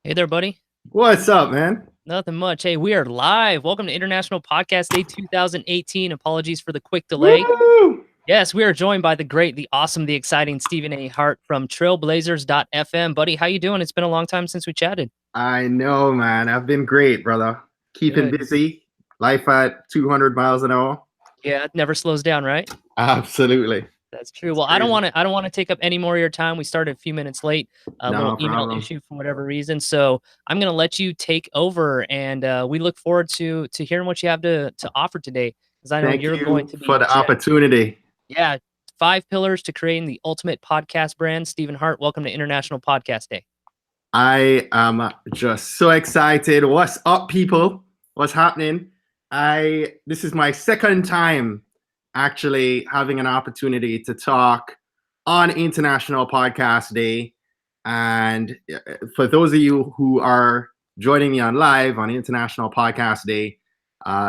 Hey there, buddy. What's up, man? Nothing much. Hey, we are live. Welcome to International Podcast Day 2018. Apologies for the quick delay. Woo! Yes, we are joined by the great, the awesome, the exciting Stephen A. Hart from trailblazers.fm. Buddy, how you doing? It's been a long time since we chatted. I know, man. I've been great, brother. Keeping Good. busy. Life at 200 miles an hour. Yeah, it never slows down, right? Absolutely. That's true. It's Well, I don't crazy. want to. I don't want to take up any more of your time. We started a few minutes late, a little No email problem. issue for whatever reason. So I'm gonna let you take over, and we look forward to hearing what you have to offer today, because I know Thank you're going you to for be the opportunity. yeah, 5 pillars to creating the ultimate podcast brand. Stephen Hart, welcome to International Podcast Day. I am just so excited. What's up, people? What's happening? This is my second time actually having an opportunity to talk on International Podcast Day. And for those of you who are joining me on live on International Podcast Day,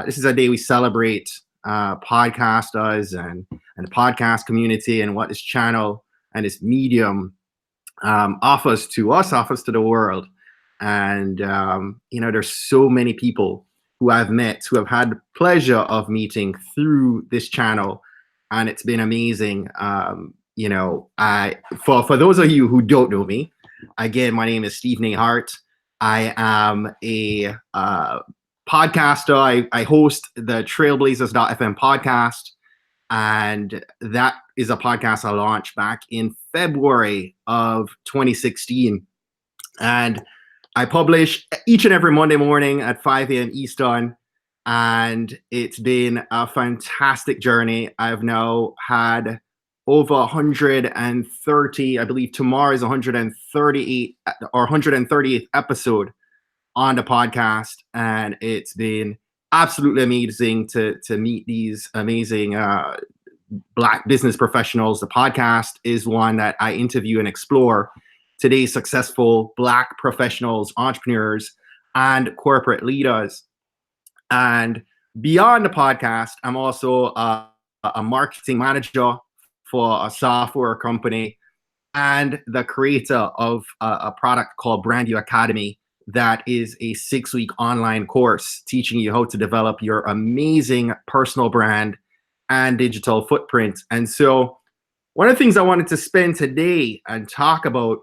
this is a day we celebrate podcasters and the podcast community and what this channel and this medium offers to us, offers to the world. And, there's so many people who I've met who have had the pleasure of meeting through this channel. And it's been amazing. For those of you who don't know me, again, my name is Stephen A. Hart. I am a podcaster. I host the Trailblazers.fm podcast. And that is a podcast I launched back in February of 2016. And I publish each and every Monday morning at 5 a.m. Eastern. And it's been a fantastic journey. I've now had over 130, I believe tomorrow is 138 or 138th episode on the podcast. And it's been absolutely amazing to meet these amazing Black business professionals. The podcast is one that I interview and explore today's successful Black professionals, entrepreneurs, and corporate leaders. And beyond the podcast, I'm also a marketing manager for a software company and the creator of a product called Brand You Academy, that is a 6-week online course teaching you how to develop your amazing personal brand and digital footprint. And so one of the things I wanted to spend today and talk about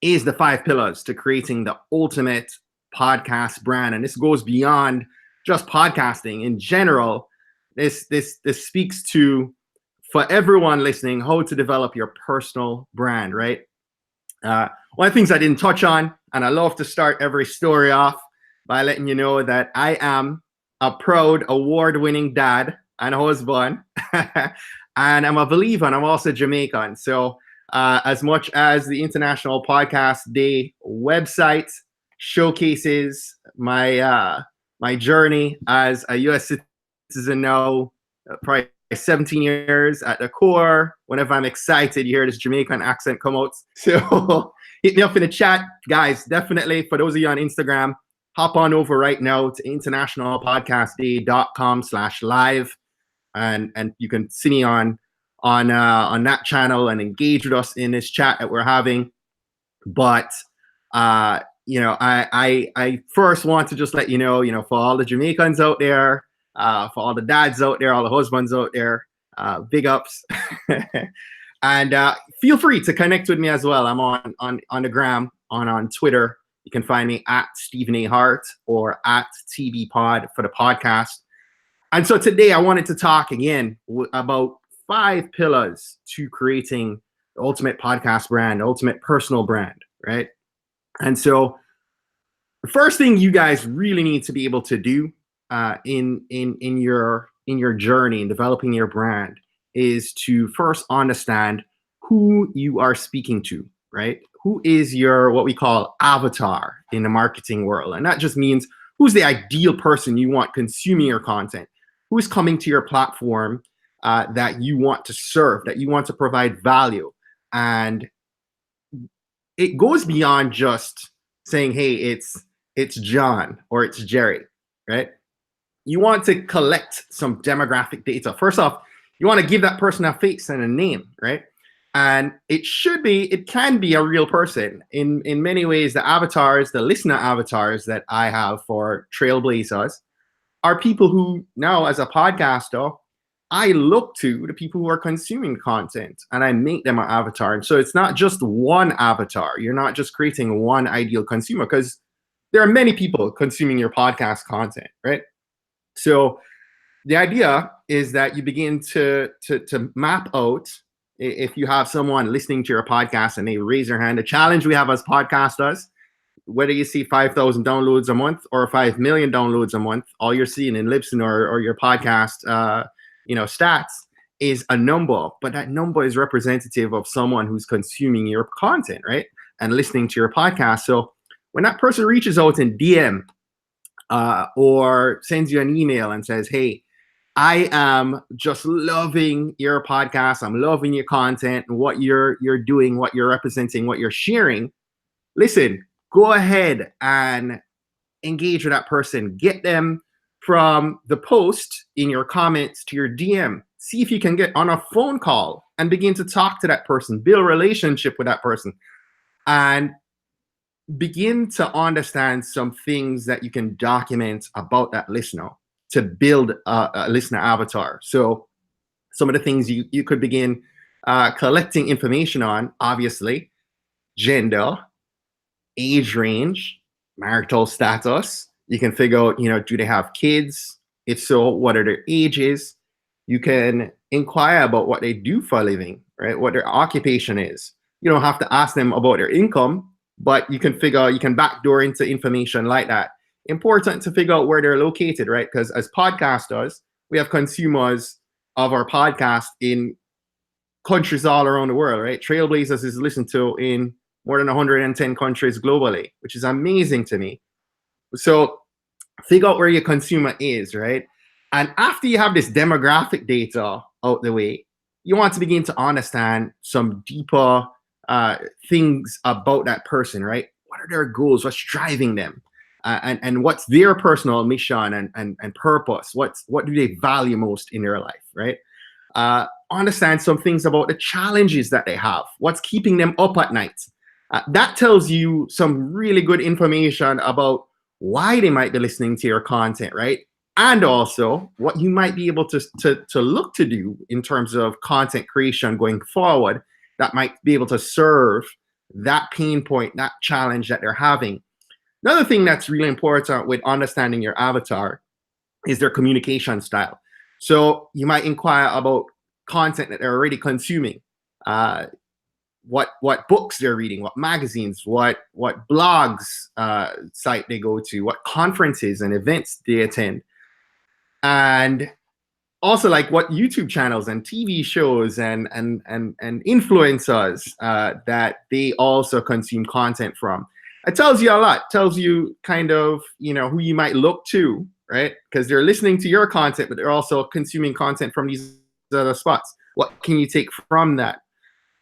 is the 5 pillars to creating the ultimate podcast brand. And this goes beyond just podcasting in general. This speaks to, for everyone listening, how to develop your personal brand, right? One of the things I didn't touch on, and I love to start every story off by letting you know that I am a proud award-winning dad and husband, and I'm a believer, and I'm also Jamaican. So as much as the International Podcast Day website showcases my journey as a U.S. citizen now, probably 17 years at the core. Whenever I'm excited, you hear this Jamaican accent come out. So hit me up in the chat, guys. Definitely, for those of you on Instagram, hop on over right now to internationalpodcastday.com/live, and you can see me on that channel and engage with us in this chat that we're having. But I first want to just let you know, for all the Jamaicans out there, for all the dads out there, all the husbands out there, big ups. And feel free to connect with me as well. I'm on the gram, on Twitter. You can find me at Stephen A. Hart or at TB Pod for the podcast. And so today I wanted to talk again about 5 pillars to creating the ultimate podcast brand, ultimate personal brand, right? And so the first thing you guys really need to be able to do in your journey in developing your brand is to first understand who you are speaking to, right? Who is your, what we call, avatar in the marketing world? And that just means who's the ideal person you want consuming your content, who's coming to your platform that you want to serve, that you want to provide value. And it goes beyond just saying, hey, it's John or it's Jerry, right? You want to collect some demographic data. First off, you want to give that person a face and a name, right? And it can be a real person. In many ways, the listener avatars that I have for Trailblazers are people who now, as a podcaster, I look to the people who are consuming content and I make them an avatar. And so it's not just one avatar. You're not just creating one ideal consumer, because there are many people consuming your podcast content, right? So the idea is that you begin to map out, if you have someone listening to your podcast and they raise their hand. The challenge we have as podcasters, whether you see 5,000 downloads a month or 5 million downloads a month, all you're seeing in Libsyn or your podcast, stats is a number, but that number is representative of someone who's consuming your content, right? And listening to your podcast. So when that person reaches out in DM or sends you an email and says, hey, I am just loving your podcast, I'm loving your content and what you're doing, what you're representing, what you're sharing, listen, go ahead and engage with that person. Get them from the post in your comments to your DM. See if you can get on a phone call and begin to talk to that person, build a relationship with that person, and begin to understand some things that you can document about that listener to build a listener avatar. So some of the things you could begin collecting information on, obviously, gender, age range, marital status. You can figure out, do they have kids? If so, what are their ages? You can inquire about what they do for a living, right? What their occupation is. You don't have to ask them about their income, but you can backdoor into information like that. Important to figure out where they're located, right? Because as podcasters, we have consumers of our podcast in countries all around the world, right? Trailblazers is listened to in more than 110 countries globally, which is amazing to me. So figure out where your consumer is, right? And after you have this demographic data out the way, you want to begin to understand some deeper things about that person, right? What are their goals? What's driving them? And what's their personal mission and purpose? What do they value most in their life, right? Understand some things about the challenges that they have. What's keeping them up at night? That tells you some really good information about why they might be listening to your content, right? And also what you might be able to look to do in terms of content creation going forward that might be able to serve that pain point, that challenge that they're having. Another thing that's really important with understanding your avatar is their communication style. So you might inquire about content that they're already consuming. What books they're reading, what magazines, what blogs site they go to, what conferences and events they attend, and also like what YouTube channels and TV shows and influencers that they also consume content from. It tells you a lot. Tells you kind of who you might look to, right? Because they're listening to your content, but they're also consuming content from these other spots. What can you take from that?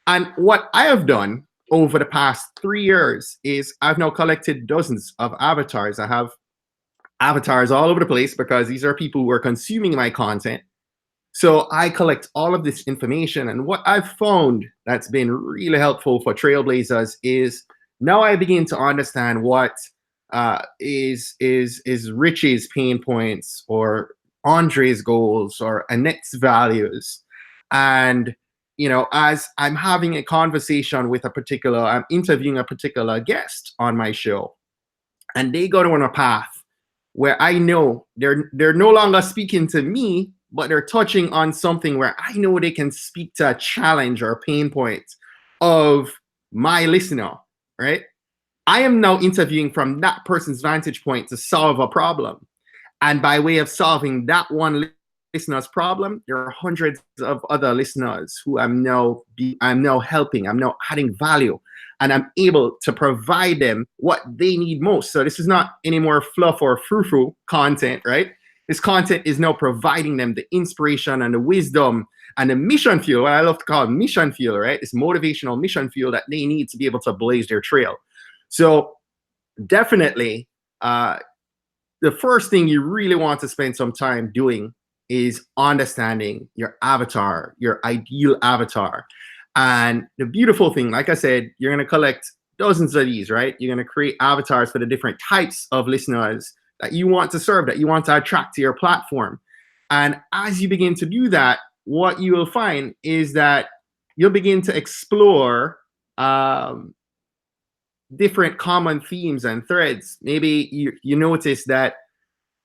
And what I have done over the past 3 years is I've now collected dozens of avatars. I have avatars all over the place because these are people who are consuming my content. So I collect all of this information. And what I've found that's been really helpful for Trailblazers is now I begin to understand what is Rich's pain points or Andre's goals or Annette's values. And as I'm having a conversation with I'm interviewing a particular guest on my show, and they go down a path where I know they're no longer speaking to me, but they're touching on something where I know they can speak to a challenge or a pain point of my listener, right? I am now interviewing from that person's vantage point to solve a problem. And by way of solving that one listener's problem, there are hundreds of other listeners who I'm now helping, I'm now adding value, and I'm able to provide them what they need most. So this is not any more fluff or frou-frou content, right? This content is now providing them the inspiration and the wisdom and the mission fuel, what I love to call mission fuel, right? This motivational mission fuel that they need to be able to blaze their trail. So definitely, the first thing you really want to spend some time doing is understanding your avatar, your ideal avatar. And the beautiful thing, like I said, you're going to collect dozens of these, right? You're going to create avatars for the different types of listeners that you want to serve, that you want to attract to your platform. And as you begin to do that, what you will find is that you'll begin to explore different common themes and threads. Maybe you notice that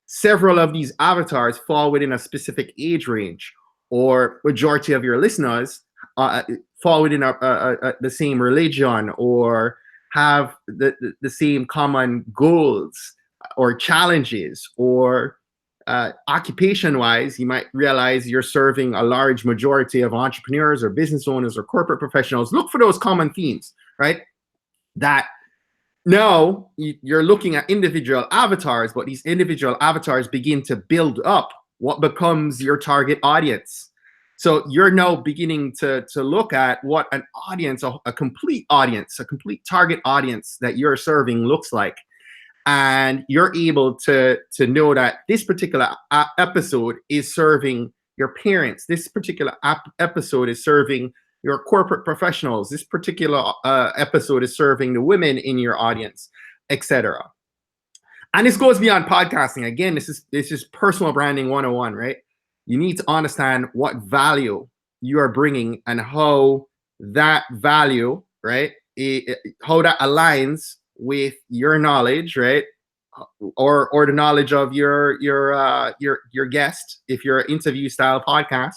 several of these avatars fall within a specific age range, or majority of your listeners fall within the same religion, or have the same common goals or challenges, or occupation wise, you might realize you're serving a large majority of entrepreneurs or business owners or corporate professionals. Look for those common themes, right? That now you're looking at individual avatars, but these individual avatars begin to build up what becomes your target audience. So you're now beginning to look at what an audience, a complete audience, a complete target audience that you're serving looks like. And you're able to know that this particular episode is serving your parents. This particular episode is serving your corporate professionals. This particular episode is serving the women in your audience, etc. And this goes beyond podcasting. Again, this is personal branding 101, right? You need to understand what value you are bringing and how that value, right, how that aligns with your knowledge, right, or the knowledge of your guest if you're an interview style podcast.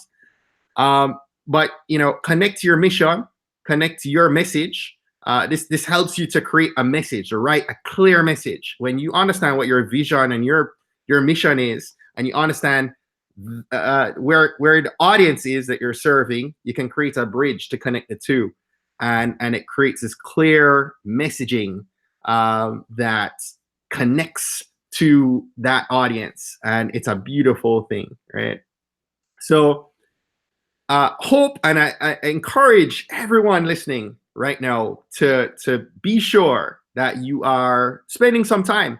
But connect to your mission, connect to your message. This helps you to create a message, or write a clear message. When you understand what your vision and your mission is, and you understand where the audience is that you're serving, you can create a bridge to connect the two, and it creates this clear messaging that connects to that audience, and it's a beautiful thing, right? So hope, and I encourage everyone listening right now to be sure that you are spending some time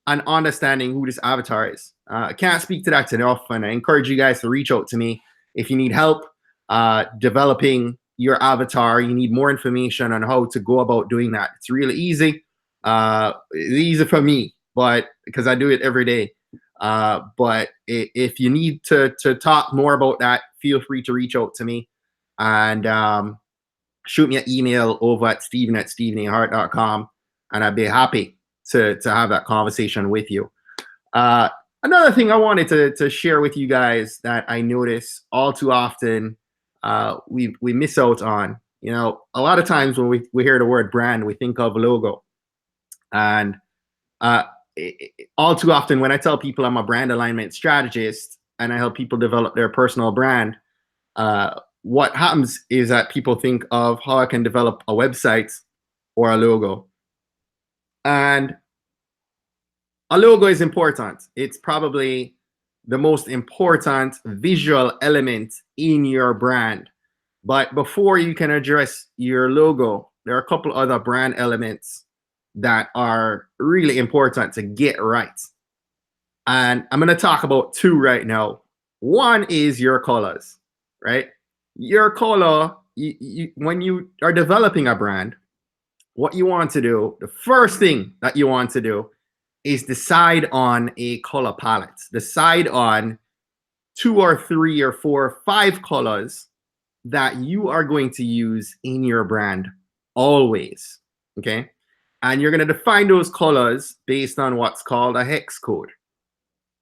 on understanding who this avatar is. I can't speak to that enough, and I encourage you guys to reach out to me if you need help developing your avatar. You need more information on how to go about doing that. It's really easy. It's easy for me, but because I do it every day. But if you need to talk more about that, feel free to reach out to me, and shoot me an email over at steven@stevenahart.com, and I'd be happy to have that conversation with you. Another thing I wanted to share with you guys that I notice all too often we miss out on. A lot of times when we hear the word brand, we think of logo. And all too often when I tell people I'm a brand alignment strategist and I help people develop their personal brand, what happens is that people think of how I can develop a website or a logo. And a logo is important. It's probably the most important visual element in your brand. But before you can address your logo, there are a couple other brand elements that are really important to get right. And I'm going to talk about two right now. One is your colors, right? Your color, when you are developing a brand, what you want to do, the first thing that you want to do is decide on a color palette. Decide on 2 or 3 or 4 or 5 colors that you are going to use in your brand always, okay? And you're going to define those colors based on what's called a hex code.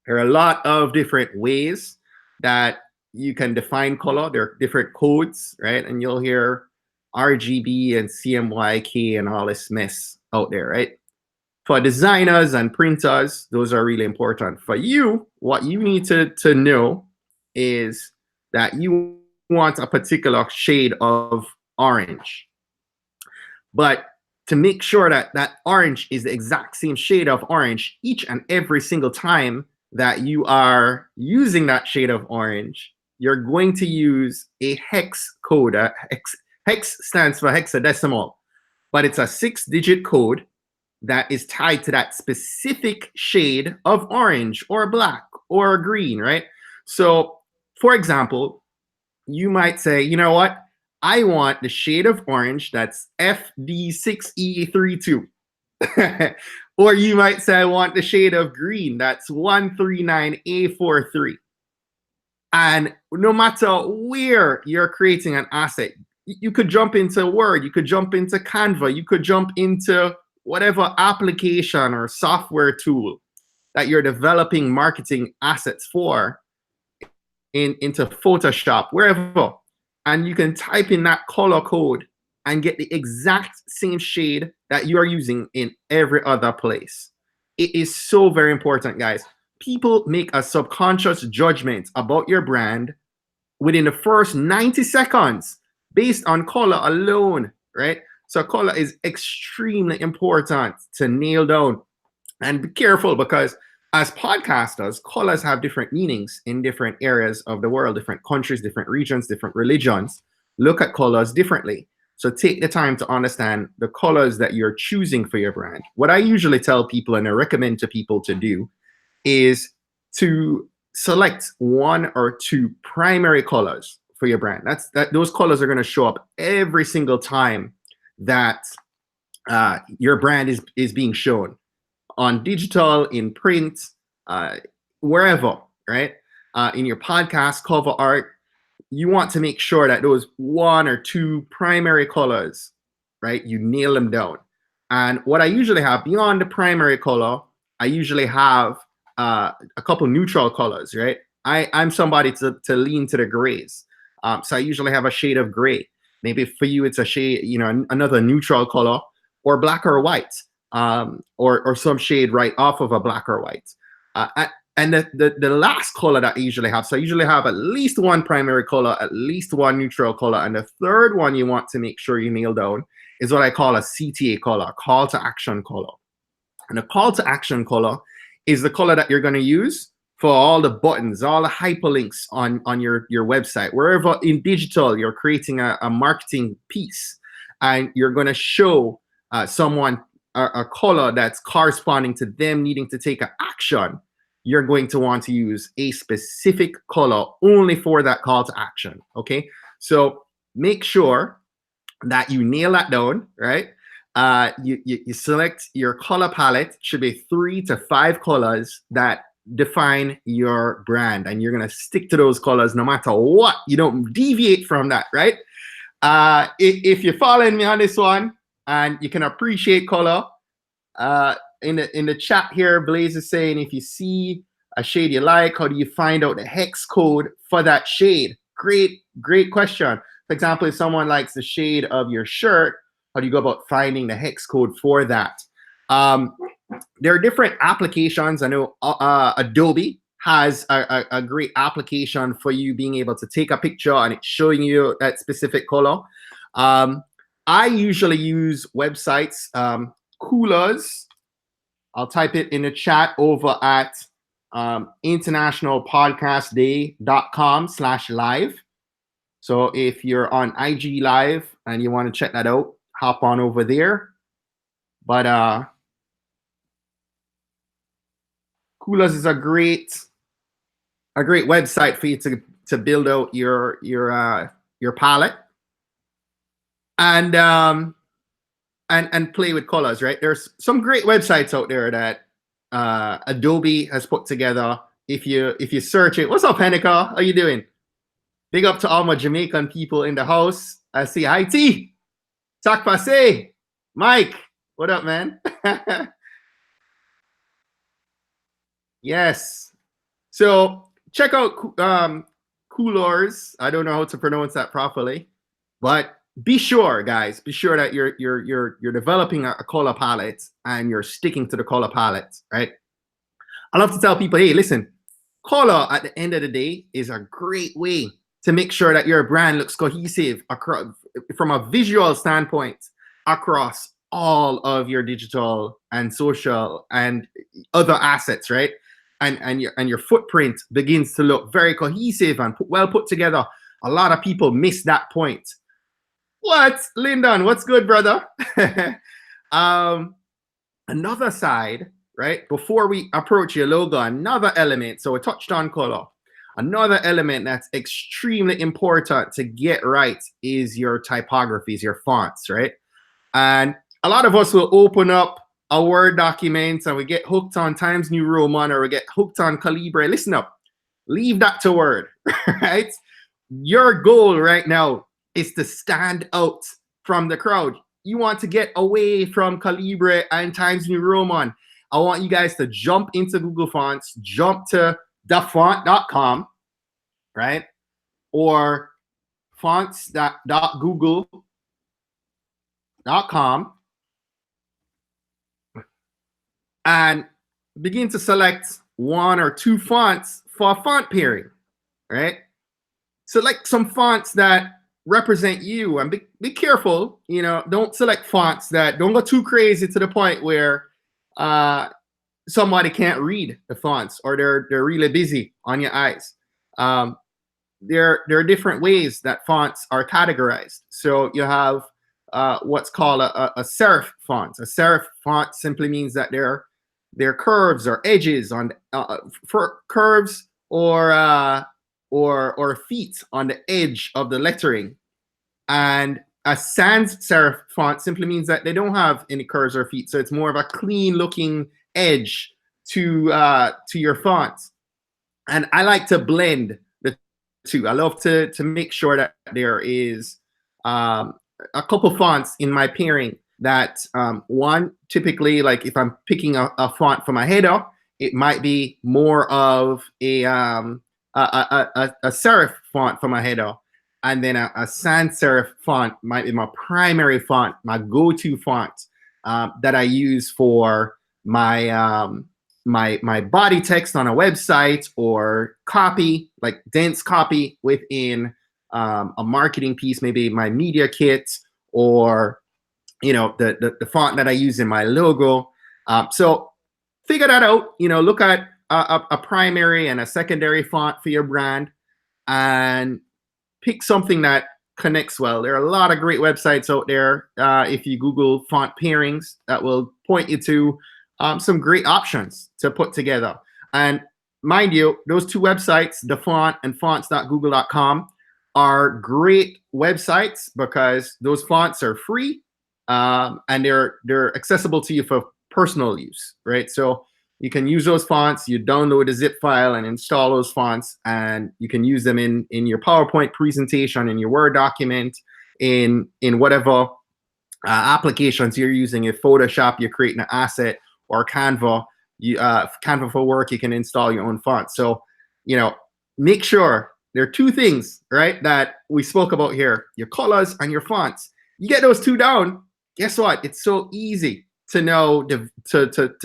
There are a lot of different ways that you can define color. There are different codes, right? And you'll hear RGB and CMYK and all this mess out there, right? For designers and printers, those are really important. For you, what you need to know is that you want a particular shade of orange. But to make sure that that orange is the exact same shade of orange each and every single time that you are using that shade of orange, you're going to use a hex code. Hex stands for hexadecimal, but it's a 6-digit code that is tied to that specific shade of orange or black or green, right? So, for example, you might say, you know what? I want the shade of orange that's FD6E32. Or you might say, I want the shade of green that's 139A43. And no matter where you're creating an asset, you could jump into Word, you could jump into Canva, you could jump into whatever application or software tool that you're developing marketing assets for, into Photoshop, wherever, and you can type in that color code and get the exact same shade that you are using in every other place. It is so very important, guys. People make a subconscious judgment about your brand within the first 90 seconds based on color alone, right? So color is extremely important to nail down. And be careful, because as podcasters, colors have different meanings in different areas of the world, different countries, different regions, different religions look at colors differently. So take the time to understand the colors that you're choosing for your brand. What I usually tell people and I recommend to people to do is to select one or two primary colors for your brand. Those colors are going to show up every single time that your brand is being shown on digital, in print, wherever, right? In your podcast cover art, you want to make sure that those one or two primary colors, right, you nail them down. And what I usually have beyond the primary color, I usually have a couple neutral colors, right? I'm somebody to lean to the grays. So I usually have a shade of gray. Maybe for you, it's a shade, another neutral color, or black or white, or some shade right off of a black or white. And the last color that I usually have, so I usually have at least one primary color, at least one neutral color, and the third one you want to make sure you nail down is what I call a CTA color, call to action color. And the call to action color is the color that you're going to use for all the buttons, all the hyperlinks on your website. Wherever in digital you're creating a marketing piece, and you're going to show someone a color that's corresponding to them needing to take an action, you're going to want to use a specific color only for that call to action. Okay, so make sure that you nail that down, right? You select your color palette. Should be 3 to 5 colors that define your brand, and you're gonna stick to those colors no matter what. You don't deviate from that, right? If you're following me on this one and you can appreciate color, in the chat here, Blaze is saying, if you see a shade you like, how do you find out the hex code for that shade? Great question. For example, if someone likes the shade of your shirt, how do you go about finding the hex code for that? There are different applications. I know Adobe has a great application for you being able to take a picture and it's showing you that specific color. I usually use websites, Coolers. I'll type it in the chat over at internationalpodcastday.com/live. So if you're on IG Live and you want to check that out, hop on over there. But Coolers is a great website for you to build out your palette and play with colors, right? There's some great websites out there that Adobe has put together. If you search it, what's up, Henika? How you doing? Big up to all my Jamaican people in the house. I see hi T, Tak Passe, Mike. What up, man? Yes. So check out Coolers. I don't know how to pronounce that properly, but be sure, guys, be sure that you're developing a color palette and you're sticking to the color palette, right? I love to tell people, hey, listen, color at the end of the day is a great way to make sure that your brand looks cohesive across, from a visual standpoint, across all of your digital and social and other assets, right? And your footprint begins to look very cohesive and well put together. A lot of people miss that point. What, Lyndon? What's good, brother? Another side, right? Before we approach your logo, another element. So we touched on color. Another element that's extremely important to get right is your typographies, your fonts, right? And a lot of us will open up a Word document and we get hooked on Times New Roman or we get hooked on Calibra. Listen up, leave that to Word, right? Your goal right now is to stand out from the crowd. You want to get away from Calibra and Times New Roman. I want you guys to jump into Google Fonts, jump to thefont.com, right? Or fonts.google.com and begin to select one or two fonts for font pairing, right? Select some fonts that represent you and be careful, don't select fonts don't go too crazy to the point where somebody can't read the fonts or they're really busy on your eyes. There are different ways that fonts are categorized. So you have what's called a serif font. A serif font simply means that they're curves or edges on for curves or feet on the edge of the lettering. And a sans serif font simply means that they don't have any curves or feet, so it's more of a clean looking edge to your font. And I like to blend the two. I love to make sure that there is a couple fonts in my pairing that one, typically, like if I'm picking a font for my header, it might be more of a serif font for my header, and then a sans serif font might be my primary font, my go-to font that I use for my my body text on a website or copy, like dense copy within a marketing piece, maybe my media kit, or the font that I use in my logo. So figure that out. Look at a primary and a secondary font for your brand and pick something that connects well. There are a lot of great websites out there. If you Google font pairings, that will point you to some great options to put together. And mind you, those two websites, the font and fonts.google.com, are great websites because those fonts are free and they're accessible to you for personal use, right? So you can use those fonts, you download a zip file and install those fonts, and you can use them in your PowerPoint presentation, in your Word document, in whatever applications you're using. If Photoshop, you're creating an asset, or Canva, Canva for work, you can install your own font. So, make sure there are two things, right, that we spoke about here: your colors and your fonts. You get those two down, guess what? It's so easy to know to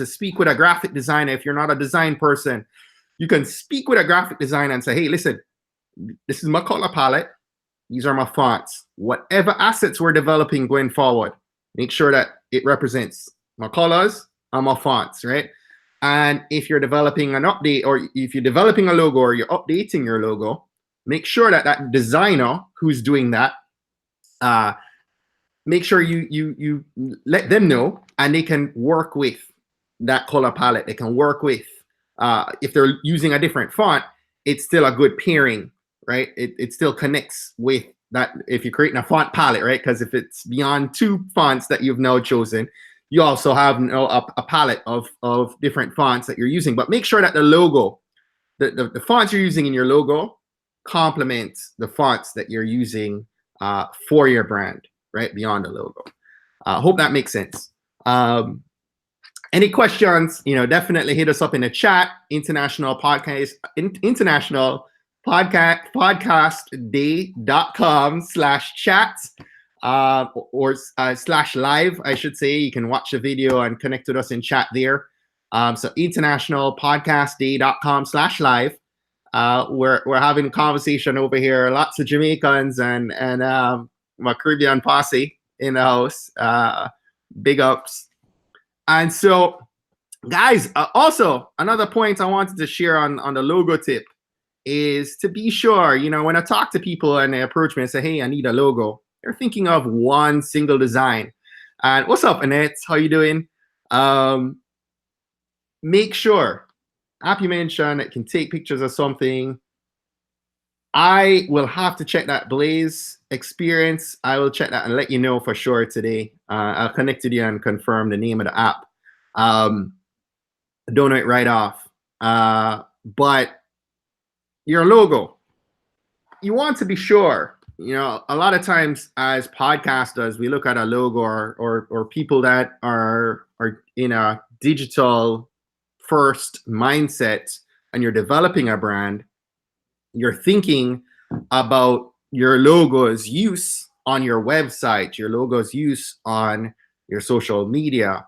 speak with a graphic designer. If you're not a design person, you can speak with a graphic designer and say, hey, listen, this is my color palette. These are my fonts. Whatever assets we're developing going forward, make sure that it represents my colors and my fonts, right? And if you're developing an update, or if you're developing a logo or you're updating your logo, make sure that that designer who's doing that, make sure you let them know, and they can work with that color palette. They can work with, if they're using a different font, it's still a good pairing, right? It still connects with that if you're creating a font palette, right? Because if it's beyond two fonts that you've now chosen, you also have a palette of different fonts that you're using. But make sure that the logo, the fonts you're using in your logo complement the fonts that you're using for your brand, right? Beyond the logo. Hope that makes sense. Any questions, definitely hit us up in the chat. International podcastday.com/chat or /live, I should say. You can watch the video and connect with us in chat there. So internationalpodcastday.com/live. We're having a conversation over here. Lots of Jamaicans and my Caribbean posse in the house. Big ups. And so, guys, also another point I wanted to share on the logo tip is to be sure, when I talk to people and they approach me and say, hey, I need a logo, they're thinking of one single design. And what's up, Annette? How you doing? Make sure, app you mentioned, it can take pictures of something. I will have to check that Blaze experience. I will check that and let you know for sure today. I'll connect with you and confirm the name of the app. Don't know it right off. But your logo, you want to be sure. A lot of times as podcasters, we look at a logo or people that are in a digital first mindset and you're developing a brand, you're thinking about your logo's use on your website, your logo's use on your social media.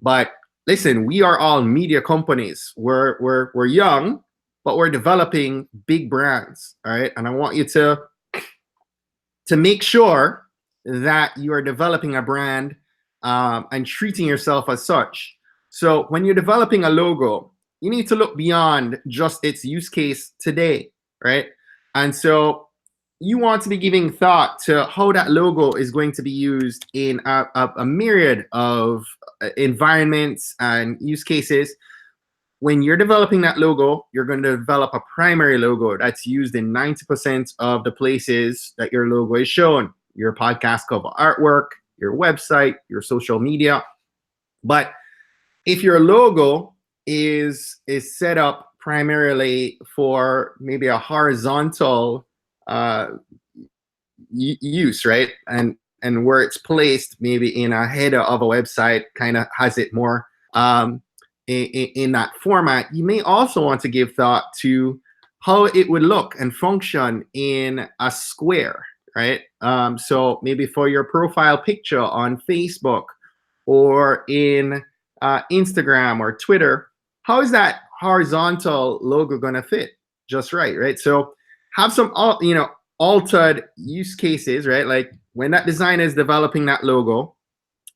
But listen, we are all media companies. We're young, but we're developing big brands. All right. And I want you to make sure that you are developing a brand and treating yourself as such. So when you're developing a logo, you need to look beyond just its use case today, right? And so you want to be giving thought to how that logo is going to be used in a myriad of environments and use cases. When you're developing that logo, you're going to develop a primary logo that's used in 90% of the places that your logo is shown. Your podcast cover artwork, your website, your social media. But if your logo is set up primarily for maybe a horizontal use, right? And where it's placed maybe in a header of a website kind of has it more in that format, you may also want to give thought to how it would look and function in a square, right? So maybe for your profile picture on Facebook or in Instagram or Twitter, how is that horizontal logo going to fit just right? So have some, altered use cases, right? Like when that designer is developing that logo,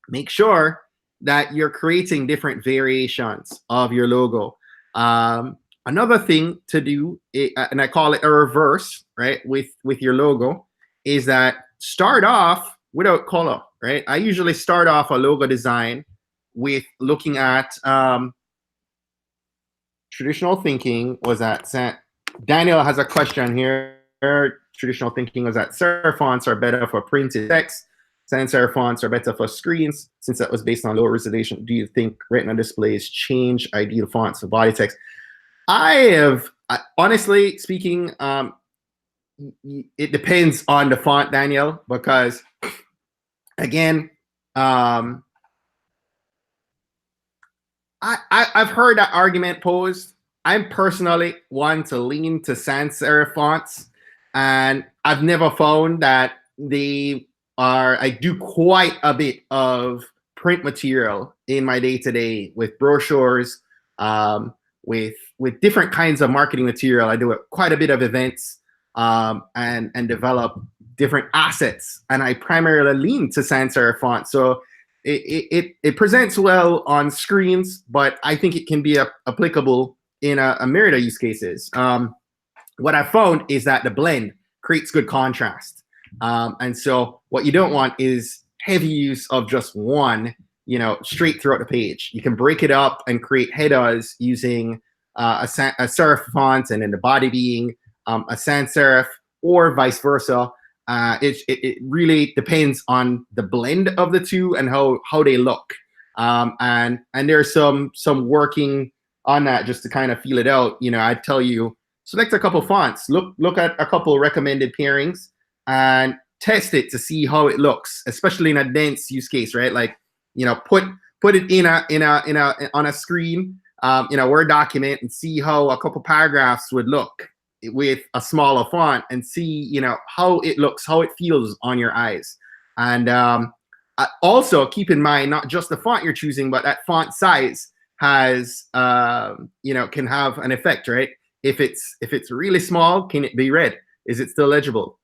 make sure that you're creating different variations of your logo. Another thing to do, and I call it a reverse, right, with your logo, is that start off without color, right? I usually start off a logo design with looking at traditional thinking was that Daniel has a question here. Traditional thinking was that serif fonts are better for printed text. Sans serif fonts are better for screens since that was based on low resolution. Do you think retina displays change ideal fonts for body text? Honestly speaking, it depends on the font, Daniel, because again, I've heard that argument posed. I'm personally one to lean to sans serif fonts, and I've never found that I do quite a bit of print material in my day-to-day with brochures, with different kinds of marketing material. I do quite a bit of events and develop different assets, and I primarily lean to sans serif font. So it presents well on screens, but I think it can be applicable in a myriad of use cases. What I found is that the blend creates good contrast. And so what you don't want is heavy use of just one, straight throughout the page. You can break it up and create headers using a serif font and then the body being a sans serif or vice versa. It really depends on the blend of the two and how they look. And there's some working on that just to kind of feel it out. I tell you, select a couple fonts, look at a couple recommended pairings, and test it to see how it looks, especially in a dense use case, right? Like, put it on a screen, in a Word document, and see how a couple paragraphs would look with a smaller font, and see, how it looks, how it feels on your eyes. And also keep in mind, not just the font you're choosing, but that font size has, can have an effect, right? If it's really small, can it be read? Is it still legible?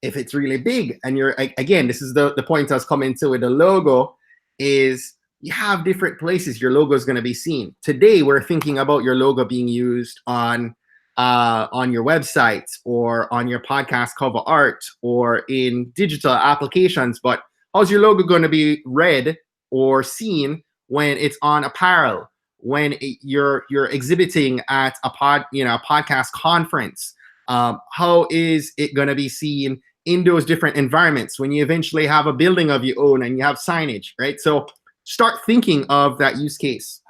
If it's really big, and again, this is the point I was coming to with the logo, is you have different places your logo is going to be seen. Today, we're thinking about your logo being used on your website or on your podcast cover art or in digital applications. But how's your logo going to be read or seen when it's on apparel, when you're exhibiting at a podcast conference, How is it going to be seen in those different environments when you eventually have a building of your own and you have signage, right? So start thinking of that use case.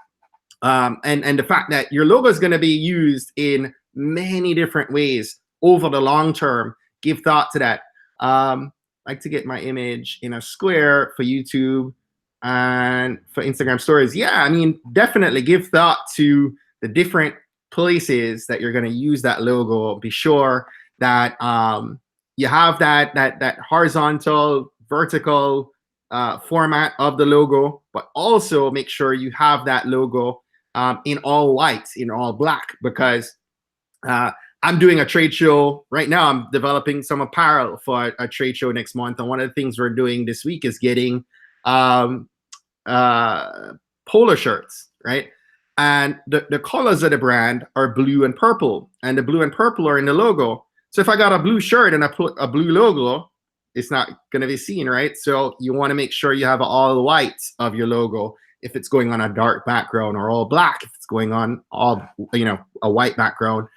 And the fact that your logo is going to be used in many different ways over the long term. Give thought to that. Like to get my image in a square for YouTube and for Instagram stories. Yeah, I mean, definitely give thought to the different places that you're going to use that logo. Be sure that you have that horizontal, vertical format of the logo, but also make sure you have that logo in all white, in all black, because I'm doing a trade show right now. I'm developing some apparel for a trade show next month. And one of the things we're doing this week is getting polo shirts, right? And the colors of the brand are blue and purple, and the blue and purple are in the logo. So if I got a blue shirt and I put a blue logo, it's not going to be seen, right? So you want to make sure you have all white of your logo if it's going on a dark background, or all black if it's going on all, a white background.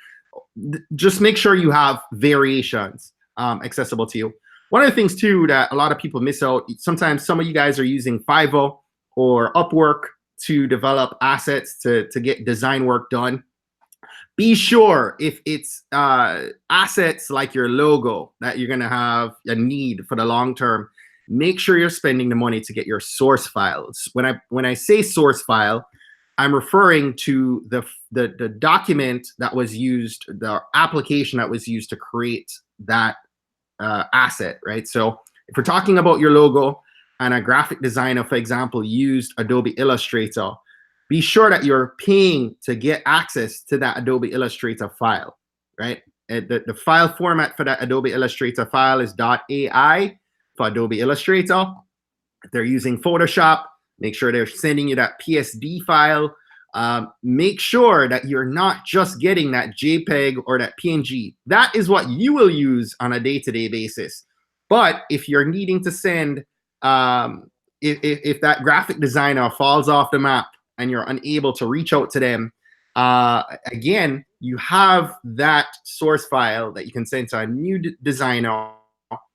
Just make sure you have variations accessible to you. One of the things too that a lot of people miss out, sometimes some of you guys are using Fiverr or Upwork to develop assets to get design work done. Be sure if it's assets like your logo that you're going to have a need for the long term, make sure you're spending the money to get your source files. When I say source file, I'm referring to the document that was used, the application that was used to create that asset, right? So if we're talking about your logo and a graphic designer, for example, used Adobe Illustrator, be sure that you're paying to get access to that Adobe Illustrator file, right? The file format for that Adobe Illustrator file is .ai for Adobe Illustrator. If they're using Photoshop, make sure they're sending you that PSD file. Make sure that you're not just getting that JPEG or that PNG. That is what you will use on a day-to-day basis. But if you're needing to send, if that graphic designer falls off the map and you're unable to reach out to them, again, you have that source file that you can send to a new designer.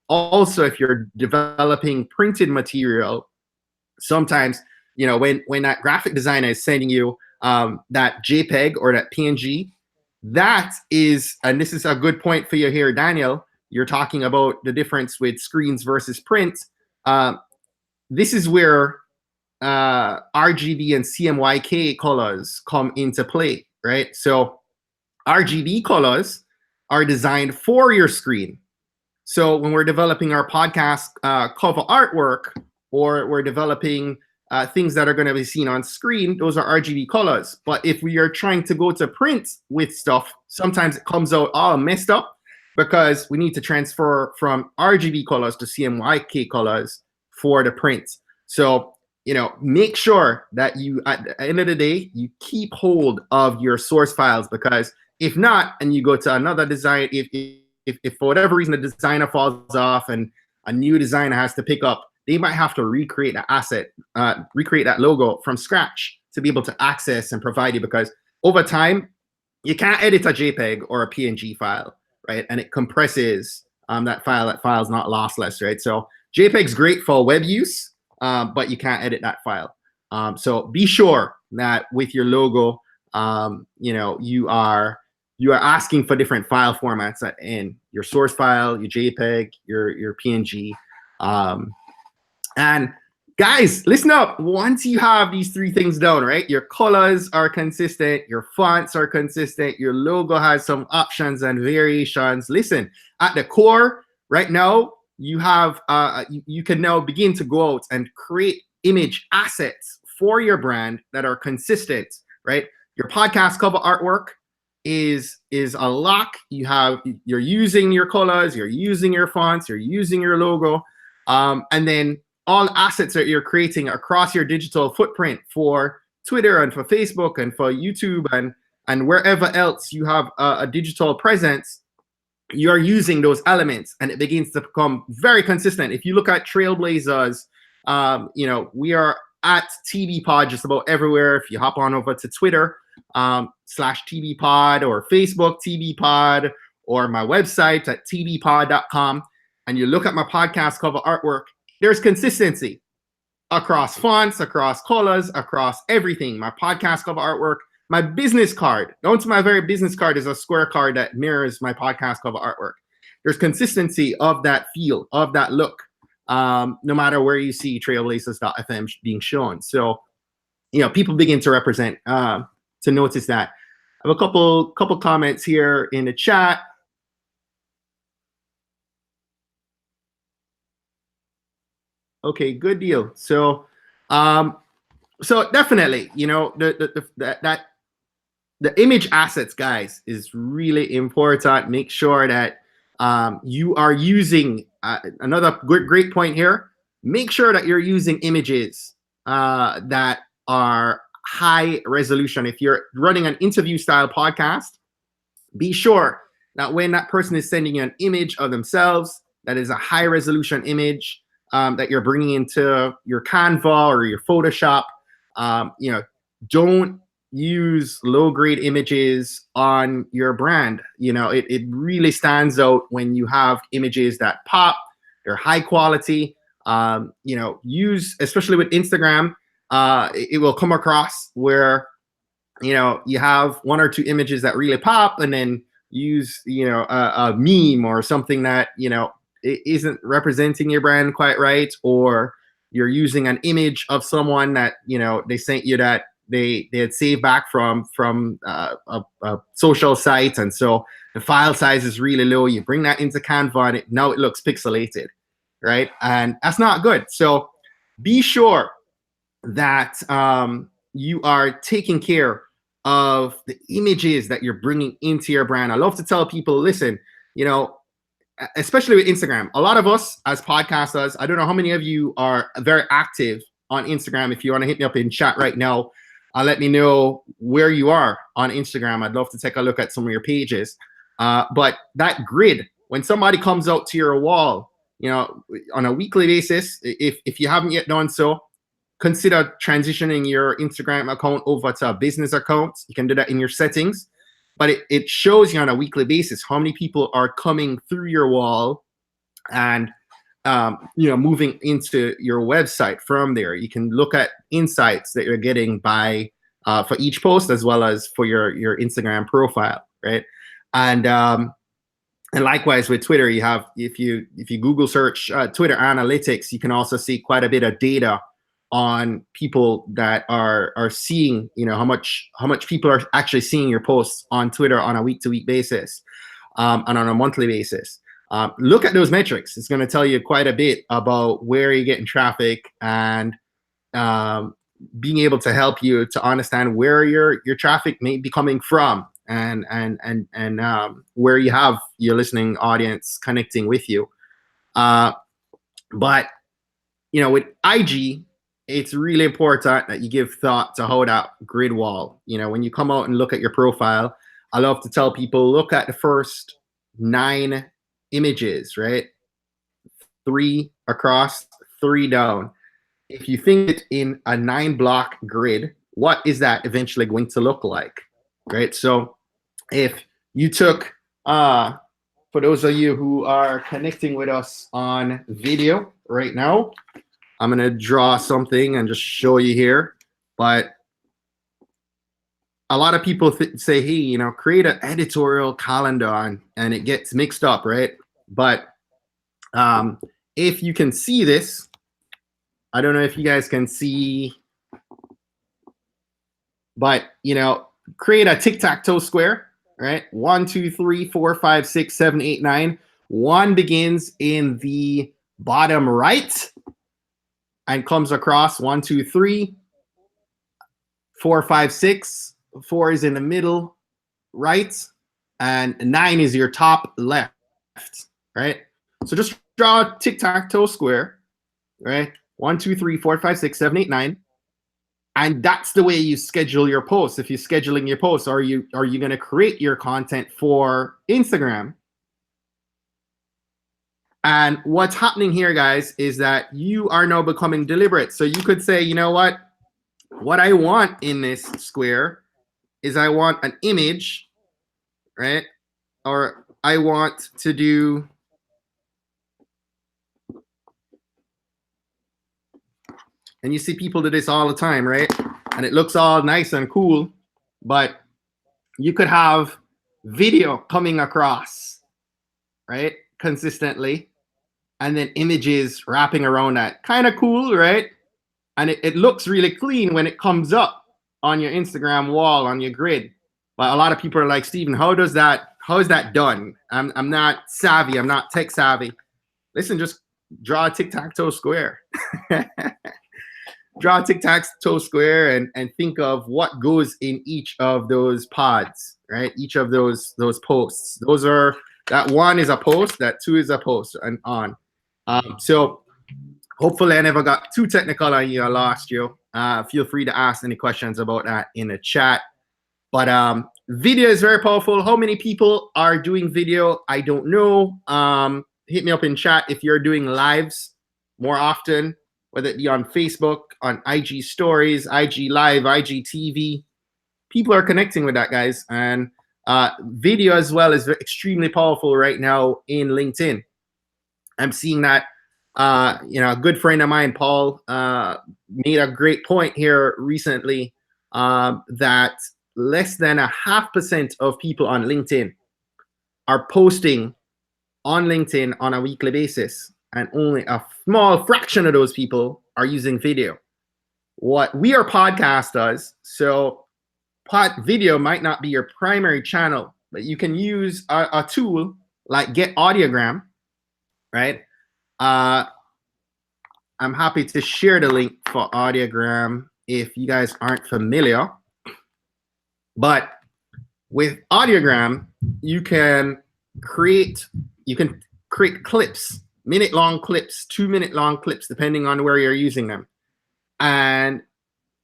Also, if you're developing printed material, sometimes, when that graphic designer is sending you that JPEG or that PNG, that is, and this is a good point for you here, Daniel, you're talking about the difference with screens versus print. This is where RGB and CMYK colors come into play, right? So RGB colors are designed for your screen. So when we're developing our podcast cover artwork, or we're developing things that are going to be seen on screen, those are RGB colors. But if we are trying to go to print with stuff, sometimes it comes out all messed up because we need to transfer from RGB colors to CMYK colors for the print. So, make sure that you, at the end of the day, you keep hold of your source files, because if not, and you go to another design, if for whatever reason the designer falls off and a new designer has to pick up, they might have to recreate that asset, recreate that logo from scratch to be able to access and provide you, because over time, you can't edit a JPEG or a PNG file, right? And it compresses that file. That file's not lossless, right? So JPEG's great for web use, but you can't edit that file. So be sure that with your logo, you are asking for different file formats in your source file, your JPEG, your PNG. And guys, listen up. Once you have these three things down, right? Your colors are consistent, your fonts are consistent, your logo has some options and variations. Listen, at the core, right now, you have you can now begin to go out and create image assets for your brand that are consistent, right? Your podcast cover artwork is a lock. You're using your colors, you're using your fonts, you're using your logo, and then all assets that you're creating across your digital footprint for Twitter and for Facebook and for YouTube and wherever else you have a digital presence, you're using those elements, and it begins to become very consistent. If you look at Trailblazers, we are at TB Pod just about everywhere. If you hop on over to Twitter /TB Pod or Facebook TB Pod or my website at tbpod.com, and you look at my podcast cover artwork, there's consistency across fonts, across colors, across everything. My podcast cover artwork, my business card, down to my very business card is a square card that mirrors my podcast cover artwork. There's consistency of that feel, of that look, no matter where you see Trailblazers.fm being shown. So, people begin to represent, to notice that. I have a couple comments here in the chat. Okay, good deal. So, so definitely, the image assets, guys, is really important. Make sure that you are using another great point here. Make sure that you're using images that are high resolution. If you're running an interview style podcast, be sure that when that person is sending you an image of themselves, that is a high resolution image that you're bringing into your Canva or your Photoshop. Don't use low grade images on your brand. It really stands out when you have images that pop, they're high quality. Use, especially with Instagram, it will come across where you have one or two images that really pop, and then use a meme or something that it isn't representing your brand quite right, or you're using an image of someone that they sent you that they had saved back from a social site, and so the file size is really low. You bring that into Canva, and now it looks pixelated, right? And that's not good. So be sure that you are taking care of the images that you're bringing into your brand. I love to tell people, listen, especially with Instagram, a lot of us as podcasters, I don't know how many of you are very active on Instagram. If you want to hit me up in chat right now, let me know where you are on Instagram. I'd love to take a look at some of your pages. But that grid, when somebody comes out to your wall, on a weekly basis, if you haven't yet done so, consider transitioning your Instagram account over to a business account. You can do that in your settings, but it shows you on a weekly basis how many people are coming through your wall and moving into your website from there. You can look at insights that you're getting by for each post, as well as for your Instagram profile, right? And likewise with Twitter, you have, if you Google search Twitter analytics, you can also see quite a bit of data on people that are seeing, how much people are actually seeing your posts on Twitter on a week-to-week basis, and on a monthly basis. Look at those metrics. It's going to tell you quite a bit about where you're getting traffic, and being able to help you to understand where your traffic may be coming from, and where you have your listening audience connecting with you. But with IG, it's really important that you give thought to how that grid wall, when you come out and look at your profile, I love to tell people, look at the first 9 images, right? 3 across, 3 down. If you think it in a 9-block grid, what is that eventually going to look like, right? So if you took, for those of you who are connecting with us on video right now, I'm going to draw something and just show you here. But a lot of people say, hey, create an editorial calendar, and it gets mixed up, right? But if you can see this, I don't know if you guys can see, but, create a tic-tac-toe square, right? 1, 2, 3, 4, 5, 6, 7, 8, 9. 1 begins in the bottom right and comes across 1, 2, 3, 4, 5, 6. 4 is in the middle right, and 9 is your top left, right? So just draw a tic-tac-toe square, right? 1, 2, 3, 4, 5, 6, 7, 8, 9. And that's the way you schedule your posts. If you're scheduling your posts, are you going to create your content for Instagram? And what's happening here, guys, is that you are now becoming deliberate. So you could say, what I want in this square is I want an image, right? Or I want to do, and you see people do this all the time, right? And it looks all nice and cool, but you could have video coming across, right, consistently, and then images wrapping around that. Kind of cool, right? And it looks really clean when it comes up on your Instagram wall, on your grid. But a lot of people are like, Stephen, how is that done? I'm not savvy. I'm not tech savvy. Listen, just draw a tic-tac-toe square. Draw a tic-tac-toe square and think of what goes in each of those pods, right? Each of those posts. That one is a post, that two is a post, and on. So hopefully I never got too technical on you or lost you. Feel free to ask any questions about that in the chat. But video is very powerful. How many people are doing video? I don't know. Hit me up in chat if you're doing lives more often, whether it be on Facebook, on IG stories, IG live, IGTV. People are connecting with that, guys. And video as well is extremely powerful right now in LinkedIn. I'm seeing that. A good friend of mine, Paul, made a great point here recently that less than 0.5% of people on LinkedIn are posting on LinkedIn on a weekly basis, and only a small fraction of those people are using video. What we are podcasters, so video might not be your primary channel, but you can use a tool like Get Audiogram, right? I'm happy to share the link for Audiogram if you guys aren't familiar. But with Audiogram, you can create clips, minute-long clips, 2-minute-long clips, depending on where you're using them, and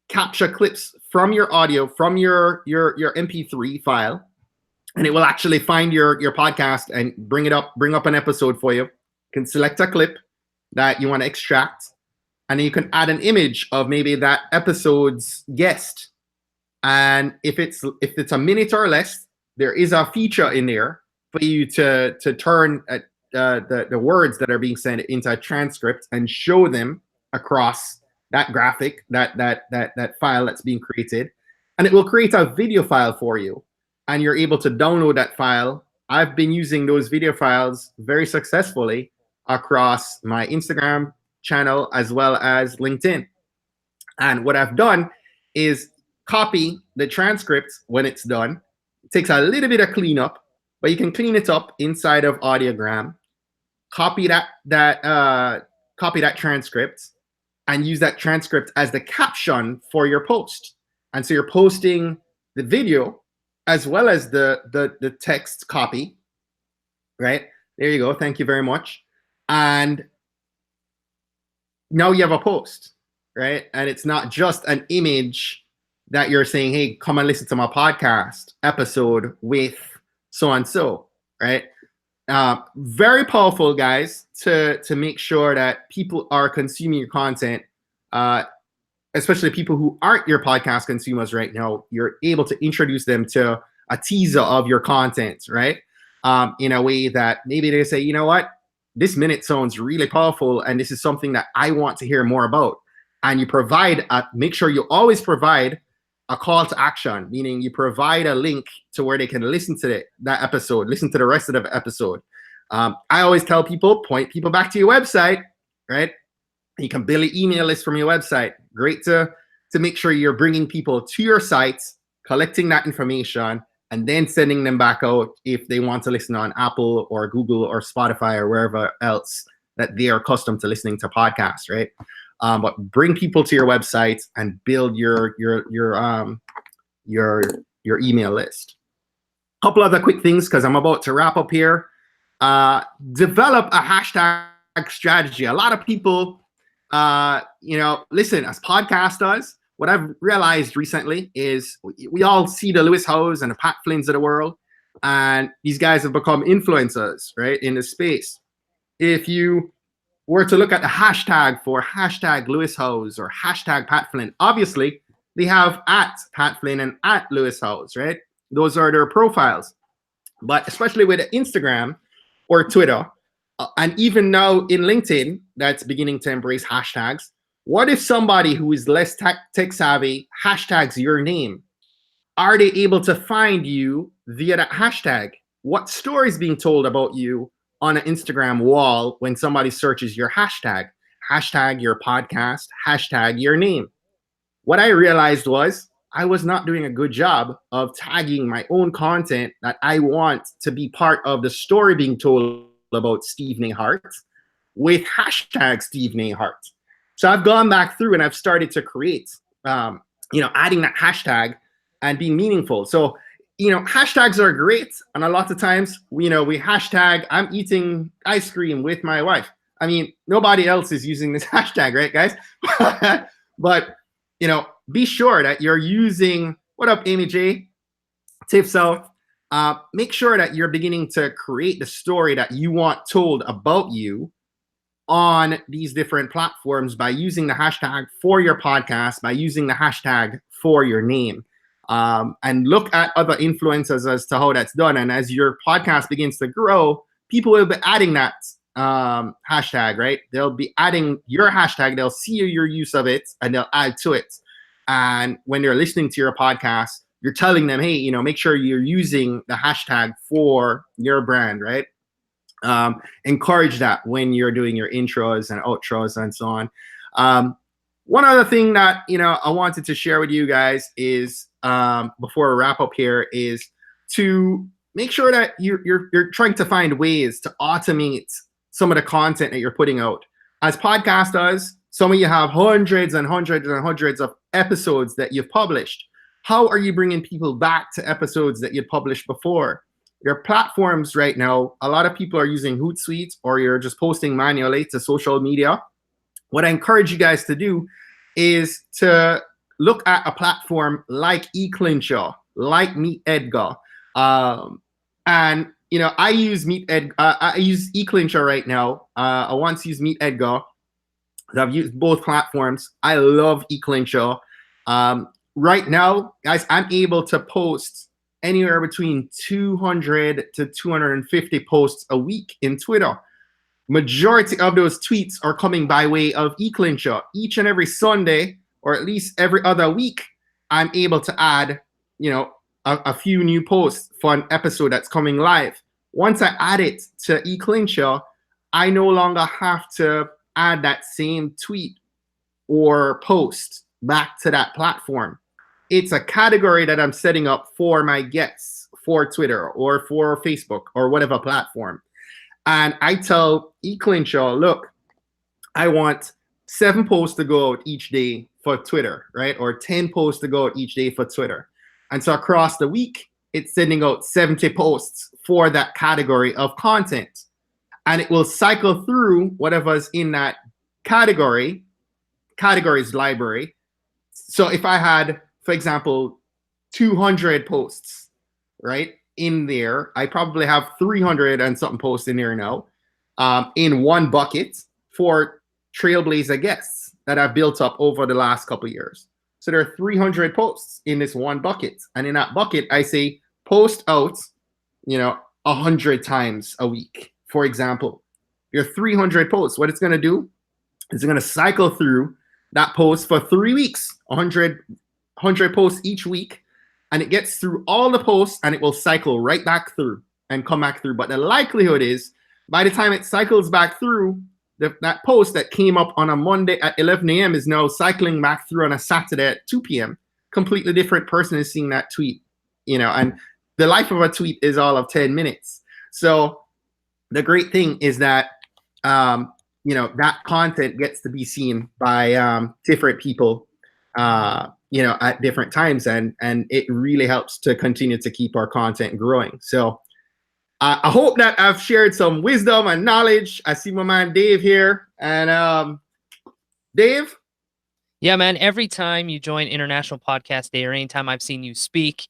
capture clips from your audio, from your MP3 file, and it will actually find your podcast and bring up an episode for you. You can select a clip that you want to extract, and then you can add an image of maybe that episode's guest. And if it's a minute or less, there is a feature in there for you to turn the words that are being sent into a transcript and show them across that graphic, that file that's being created, and it will create a video file for you, and you're able to download that file. I've been using those video files very successfully across my Instagram channel as well as LinkedIn. And what I've done is copy the transcript when it's done. It takes a little bit of cleanup, but you can clean it up inside of Audiogram. Copy that transcript and use that transcript as the caption for your post. And so you're posting the video as well as the text copy, right? There you go. Thank you very much. And now you have a post, right? And it's not just an image that you're saying, hey, come and listen to my podcast episode with so-and-so, right? Very powerful, guys, to make sure that people are consuming your content, especially people who aren't your podcast consumers right now. You're able to introduce them to a teaser of your content, right? In a way that maybe they say, you know what, this minute sounds really powerful, and this is something that I want to hear more about. And you make sure you always provide a call to action, meaning you provide a link to where they can listen to that episode, listen to the rest of the episode. I always tell people, point people back to your website, right? You can build an email list from your website. Great to make sure you're bringing people to your sites, collecting that information, and then sending them back out if they want to listen on Apple or Google or Spotify or wherever else that they are accustomed to listening to podcasts, right? But bring people to your website and build your email list. A couple other quick things because I'm about to wrap up here. Develop a hashtag strategy. A lot of people, listen, as podcasters, what I've realized recently is we all see the Lewis Howes and the Pat Flynn's of the world, and these guys have become influencers, right, in the space. If you were to look at the hashtag for hashtag Lewis Howes or hashtag Pat Flynn, obviously they have at Pat Flynn and at Lewis Howes, right? Those are their profiles. But especially with Instagram or Twitter, and even now in LinkedIn, that's beginning to embrace hashtags. What if somebody who is less tech savvy hashtags your name? Are they able to find you via that hashtag? What story is being told about you on an Instagram wall when somebody searches your hashtag? Hashtag your podcast, hashtag your name. What I realized was I was not doing a good job of tagging my own content that I want to be part of the story being told about Stephen A. Hart with hashtag Stephen A. Hart. So I've gone back through and I've started to create, adding that hashtag and being meaningful. So, hashtags are great. And a lot of times, we hashtag, I'm eating ice cream with my wife. I mean, nobody else is using this hashtag, right, guys? But, be sure that you're using, what up, Amy J? Tiff South. Make sure that you're beginning to create the story that you want told about you on these different platforms by using the hashtag for your podcast, by using the hashtag for your name. And look at other influencers as to how that's done. And as your podcast begins to grow, people will be adding that hashtag, right? They'll be adding your hashtag, they'll see your use of it, and they'll add to it. And when they're listening to your podcast, you're telling them, hey, make sure you're using the hashtag for your brand, right? Encourage that when you're doing your intros and outros and so on. One other thing that I wanted to share with you guys is before we wrap up here is to make sure that you're trying to find ways to automate some of the content that you're putting out. As podcasters, some of you have hundreds and hundreds and hundreds of episodes that you've published. How are you bringing people back to episodes that you published before? Your platforms right now, a lot of people are using Hootsuite, or you're just posting manually to social media. What I encourage you guys to do is to look at a platform like eClincher, like Meet Edgar. And I use I use eClincher right now. I once used Meet Edgar. I've used both platforms. I love eClincher. Right now, guys, I'm able to post anywhere between 200 to 250 posts a week in Twitter. Majority of those tweets are coming by way of eClincher. Each and every Sunday, or at least every other week, I'm able to add, a few new posts for an episode that's coming live. Once I add it to eClincher, I no longer have to add that same tweet or post back to that platform. It's a category that I'm setting up for my guests for Twitter or for Facebook or whatever platform. And I tell eClincher, look, I want 7 posts to go out each day for Twitter, right? Or 10 posts to go out each day for Twitter. And so across the week, it's sending out 70 posts for that category of content. And it will cycle through whatever's in that categories library. So if I had, for example, 200 posts, right, in there, I probably have 300 and something posts in there now, in one bucket for Trailblazer guests that I've built up over the last couple of years. So there are 300 posts in this one bucket. And in that bucket, I say post out, 100 times a week, for example. Your 300 posts, what it's going to do is it's going to cycle through that post for 3 weeks, 100 posts each week, and it gets through all the posts and it will cycle right back through and come back through. But the likelihood is by the time it cycles back through, that post that came up on a Monday at 11 a.m. is now cycling back through on a Saturday at 2 p.m. Completely different person is seeing that tweet, and the life of a tweet is all of 10 minutes. So the great thing is that, that content gets to be seen by different people, at different times. And it really helps to continue to keep our content growing. So I hope that I've shared some wisdom and knowledge. I see my man Dave here. And Dave? Yeah, man, every time you join International Podcast Day or anytime I've seen you speak,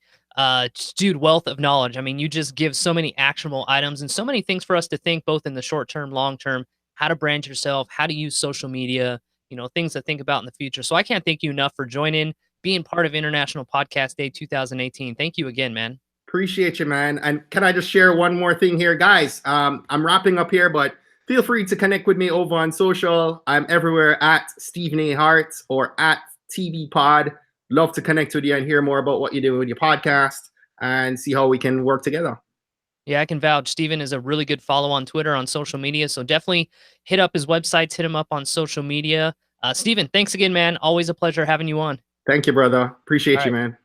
dude, wealth of knowledge. I mean, you just give so many actionable items and so many things for us to think, both in the short term, long term, how to brand yourself, how to use social media, things to think about in the future. So I can't thank you enough for joining, being part of International Podcast Day 2018. Thank you again, man. Appreciate you, man. And can I just share one more thing here, guys? I'm wrapping up here, but feel free to connect with me over on social. I'm everywhere at Stephen A. Hart or at TB Pod. Love to connect with you and hear more about what you do with your podcast and see how we can work together. Yeah, I can vouch. Steven is a really good follow on Twitter, on social media. So definitely hit up his websites, hit him up on social media. Steven, thanks again, man. Always a pleasure having you on. Thank you, brother. All Appreciate you, right. man.